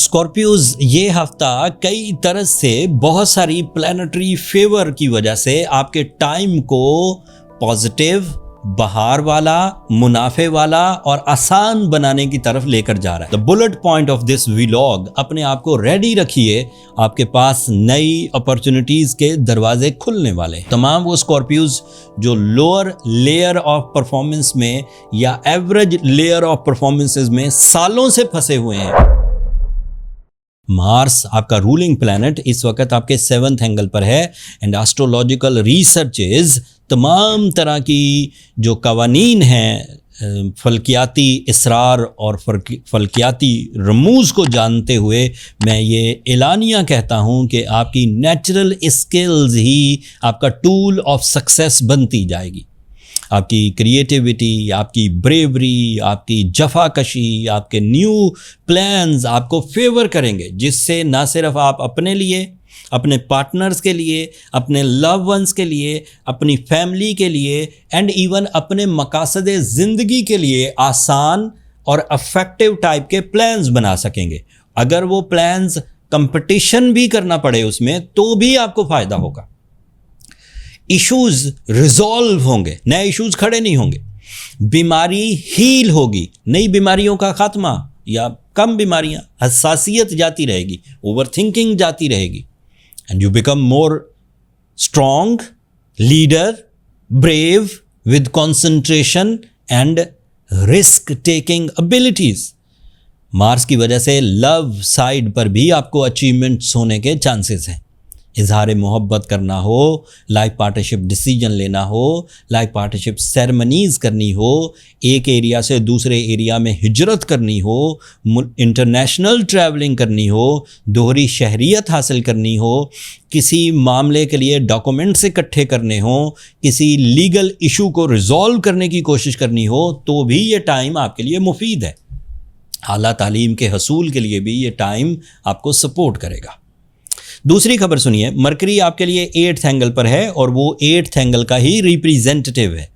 Scorpios ये हफ्ता कई तरह से बहुत सारी प्लैनेटरी फेवर की वजह से आपके टाइम को पॉजिटिव, बहार वाला, मुनाफे वाला और आसान बनाने की तरफ लेकर जा रहा है। The bullet point of this vlog, अपने आप को रेडी रखिए, आपके पास नई अपॉर्चुनिटीज के दरवाजे खुलने वाले। तमाम वो स्कॉर्पियोज जो लोअर लेयर ऑफ परफॉर्मेंस में या एवरेज लेयर ऑफ परफॉर्मेंसेस में सालों से फंसे हुए हैं। मार्स आपका रूलिंग प्लैनेट इस वक्त आपके 7th एंगल पर है एंड एस्ट्रोलॉजिकल रिसर्चेस तमाम तरह की जो कवानीन हैं फल्कियाती इसरार और फल्कियाती रमूज को जानते हुए मैं ये एलानिया कहता हूँ कि आपकी नेचुरल स्किल्स ही आपका टूल ऑफ सक्सेस बनती जाएगी। आपकी क्रिएटिविटी, आपकी ब्रेवरी, आपकी जफाकशी, आपके न्यू प्लान्स आपको फेवर करेंगे, जिससे ना सिर्फ आप अपने लिए, अपने पार्टनर्स के लिए, अपने लव वंस के लिए, अपनी फैमिली के लिए एंड इवन अपने मकासद ज़िंदगी के लिए आसान और अफेक्टिव टाइप के प्लान्स बना सकेंगे। अगर वो प्लान्स कंपटीशन भी करना पड़े उसमें तो भी आपको फ़ायदा होगा। इश्यूज रिजॉल्व होंगे, नए इश्यूज खड़े नहीं होंगे, बीमारी हील होगी, नई बीमारियों का खात्मा या कम बीमारियां, हसासियत जाती रहेगी, ओवर थिंकिंग जाती रहेगी and you become more strong leader, brave with concentration and risk taking abilities. Mars की वजह से लव साइड पर भी आपको अचीवमेंट्स होने के चांसेस हैं। इजहार मोहब्बत करना हो, लाइफ पार्टनरशिप डिसीजन लेना हो, लाइफ पार्टनरशिप सेरेमनीज़ करनी हो, एक एरिया से दूसरे एरिया में हिजरत करनी हो, इंटरनेशनल ट्रैवलिंग करनी हो, दोहरी शहरियत हासिल करनी हो, किसी मामले के लिए डॉक्यूमेंट्स इकट्ठे करने हो, किसी लीगल इशू को रिजॉल्व करने की कोशिश करनी हो, तो भी ये टाइम आपके लिए मुफीद है। आला तालीम के हसूल के लिए भी ये टाइम आपको सपोर्ट करेगा। दूसरी खबर सुनिए, मरकरी आपके लिए 8th एंगल पर है और वो 8th एंगल का ही रिप्रेजेंटेटिव है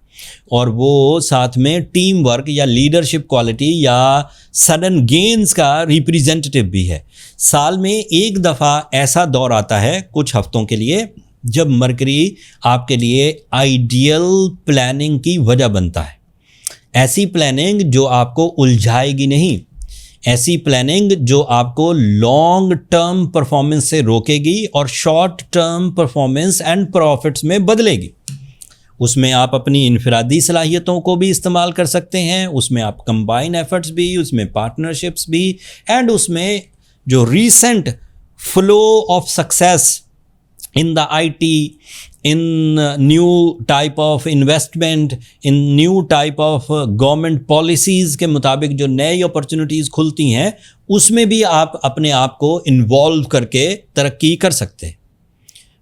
और वो साथ में टीम वर्क या लीडरशिप क्वालिटी या सडन गेन्स का रिप्रेजेंटेटिव भी है। साल में एक दफ़ा ऐसा दौर आता है कुछ हफ्तों के लिए जब मरकरी आपके लिए आइडियल प्लानिंग की वजह बनता है। ऐसी प्लानिंग जो आपको उलझाएगी नहीं, ऐसी प्लानिंग जो आपको लॉन्ग टर्म परफॉर्मेंस से रोकेगी और short term performance and profits में बदलेगी। उसमें आप अपनी इनफरादी सलाहियतों को भी इस्तेमाल कर सकते हैं, उसमें आप कंबाइन एफर्ट्स भी, उसमें पार्टनरशिप्स भी एंड उसमें जो recent flow of success in the IT, in new type of investment, in new type of government policies के मुताबिक जो नई अपॉर्चुनिटीज़ खुलती हैं उसमें भी आप अपने आप को इन्वॉल्व करके तरक्की कर सकते हैं।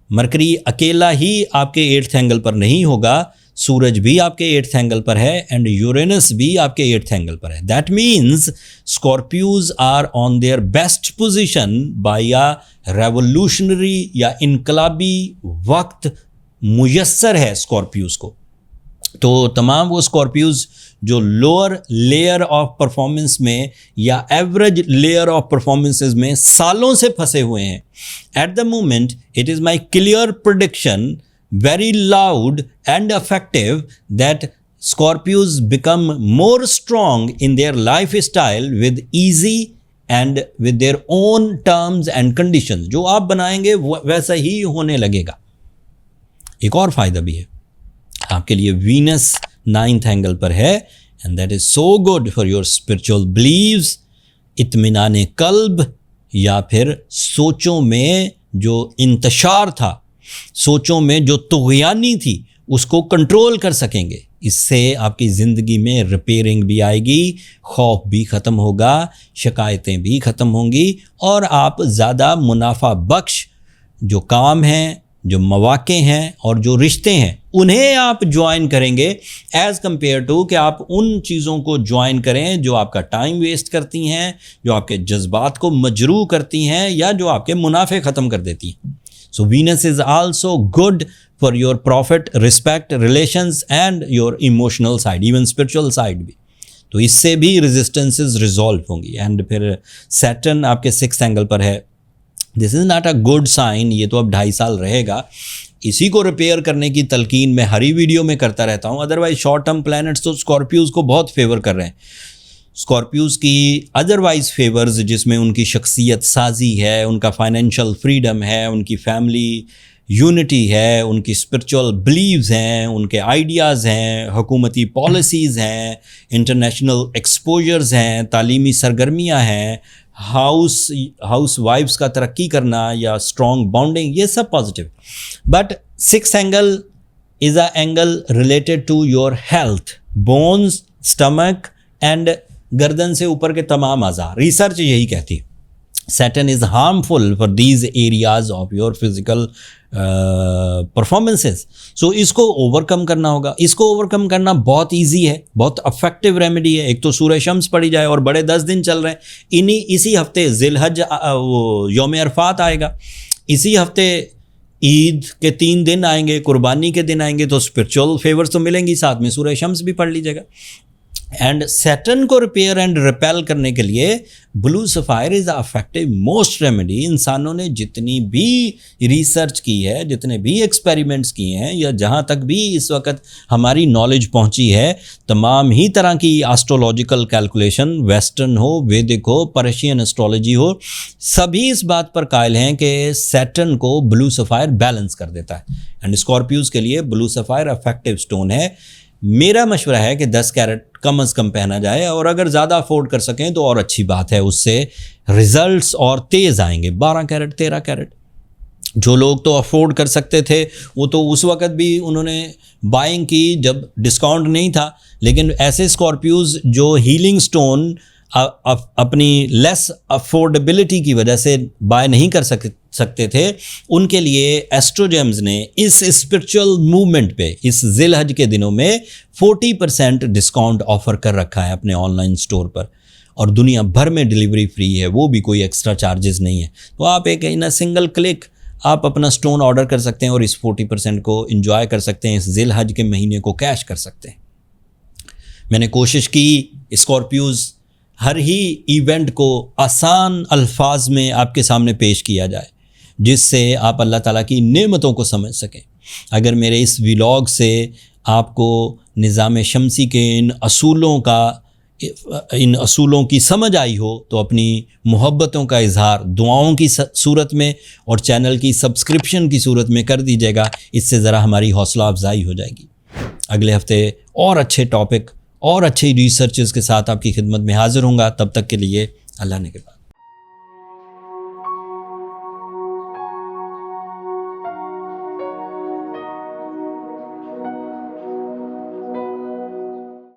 मरकरी अकेला ही आपके 8th एंगल पर नहीं होगा, सूरज भी आपके 8th एंगल पर है एंड यूरेनस भी आपके 8th एंगल पर है। That means Scorpios are on their best position by a revolutionary या इनकलाबी वक्त मुयस्सर है स्कॉर्पियोज को। तो तमाम वो स्कॉर्पियोज जो लोअर लेयर ऑफ परफॉर्मेंस में या एवरेज लेयर ऑफ परफॉर्मेंसेस में सालों से फंसे हुए हैं, at the moment it is my clear prediction, very loud and effective, that Scorpios become more strong in their lifestyle with easy and with their own terms and conditions। जो आप बनाएंगे वैसा ही होने लगेगा। एक और फायदा भी है, आपके लिए वीनस 9th एंगल पर है and that is so good for your spiritual beliefs, इत्मीनान कल्ब या फिर सोचों में जो इंतशार था, सोचों में जो तुग़यानी थी उसको कंट्रोल कर सकेंगे। इससे आपकी ज़िंदगी में रिपेयरिंग भी आएगी, खौफ भी ख़त्म होगा, शिकायतें भी ख़त्म होंगी और आप ज़्यादा मुनाफा बख्श जो काम हैं, जो मौक़े हैं और जो रिश्ते हैं उन्हें आप ज्वाइन करेंगे एज़ कम्पेयर टू कि आप उन चीज़ों को ज्वाइन करें जो आपका टाइम वेस्ट करती हैं, जो आपके जज्बात को मजरूह करती हैं या जो आपके मुनाफे ख़त्म कर देती हैं। So Venus is also good for your profit, respect, relations and your emotional side, even spiritual side भी। तो इससे भी रेजिस्टेंसेस रिजॉल्व होंगी। एंड फिर सैटर्न आपके 6th एंगल पर है, this is not a good sign, ये तो अब 2.5 साल रहेगा। इसी को रिपेयर करने की तलकीन मैं हर ही वीडियो में करता रहता हूँ। अदरवाइज शॉर्ट टर्म प्लैनेट्स तो स्कॉर्पियोज को बहुत फेवर कर रहे हैं। स्कॉर्पियोज की अदरवाइज फेवर्स जिसमें उनकी शख्सियत साजी है, उनका फाइनेंशियल फ्रीडम है, उनकी फैमिली यूनिटी है, उनकी स्पिरिचुअल बिलीव्स हैं, उनके आइडियाज़ हैं, हुकूमती पॉलिसीज़ हैं, इंटरनेशनल एक्सपोजर्स हैं, तालीमी सरगर्मियाँ हैं, हाउस वाइफ्स का तरक्की करना या स्ट्रॉन्ग बॉन्डिंग, ये सब positive. But 6th angle is a angle related to your health, bones, stomach and गर्दन से ऊपर के तमाम अज़ा। रिसर्च यही कहती है Saturn is harmful for these areas of your physical performances. So इसको ओवरकम करना होगा। इसको ओवरकम करना बहुत इजी है, बहुत अफेक्टिव रेमेडी है। एक तो सूरह शम्स पड़ी जाए और बड़े 10 दिन चल रहे हैं। इसी हफ्ते जिलहज वो यौम अरफात आएगा, इसी हफ्ते ईद के 3 दिन आएंगे, कुर्बानी के दिन आएंगे, तो स्पिरिचुअल फेवर्स तो मिलेंगी, साथ में सूरह शम्स भी पढ़ लीजिएगा। एंड सैटर्न को रिपेयर एंड रिपेल करने के लिए blue sapphire is affective most remedy. इंसानों ने जितनी भी रिसर्च की है, जितने भी एक्सपेरिमेंट्स किए हैं, या जहाँ तक भी इस वक्त हमारी नॉलेज पहुँची है, तमाम ही तरह की एस्ट्रोलॉजिकल कैलकुलेशन, वेस्टर्न हो, वैदिक हो, पर्शियन एस्ट्रोलॉजी हो, सभी इस बात पर कायल हैं कि सैटर्न को ब्लू सफ़ायर बैलेंस कर देता है। एंड स्कॉर्पियोज़ के लिए ब्लू सफ़ायर अफेक्टिव स्टोन है। मेरा मशवरा है कि 10 कैरेट कम अज़ कम पहना जाए, और अगर ज़्यादा अफोर्ड कर सकें तो और अच्छी बात है, उससे रिज़ल्ट्स और तेज़ आएंगे। 12 कैरेट, 13 कैरेट जो लोग तो अफोर्ड कर सकते थे वो तो उस वक़्त भी उन्होंने बाइंग की जब डिस्काउंट नहीं था। लेकिन ऐसे स्कॉर्पियोज़ जो हीलिंग स्टोन अपनी लेस अफोर्डेबिलिटी की वजह से बाय नहीं कर सकते थे, उनके लिए एस्ट्रोजेम्स ने इस स्पिरिचुअल मूवमेंट पे इस जिलहज के दिनों में 40% डिस्काउंट ऑफ़र कर रखा है अपने ऑनलाइन स्टोर पर, और दुनिया भर में डिलीवरी फ्री है, वो भी कोई एक्स्ट्रा चार्जेस नहीं है। तो आप एक इन सिंगल क्लिक आप अपना स्टोन ऑर्डर कर सकते हैं और इस 40% को इंजॉय कर सकते हैं, इस जिलहज के महीने को कैश कर सकते हैं। मैंने कोशिश की स्कॉर्पियोज़ हर ही इवेंट को आसान अल्फाज में आपके सामने पेश किया जाए, जिससे आप अल्लाह ताला की नेमतों को समझ सकें। अगर मेरे इस व्लॉग से आपको निज़ाम शमसी के इन असूलों की समझ आई हो तो अपनी मोहब्बतों का इजहार दुआओं की सूरत में और चैनल की सब्सक्रिप्शन की सूरत में कर दीजिएगा। इससे ज़रा हमारी हौसला अफजाई हो जाएगी। अगले हफ्ते और अच्छे टॉपिक और अच्छी रिसर्चेस के साथ आपकी खिदमत में हाज़िर होऊंगा। तब तक के लिए अल्लाह ने के बाद।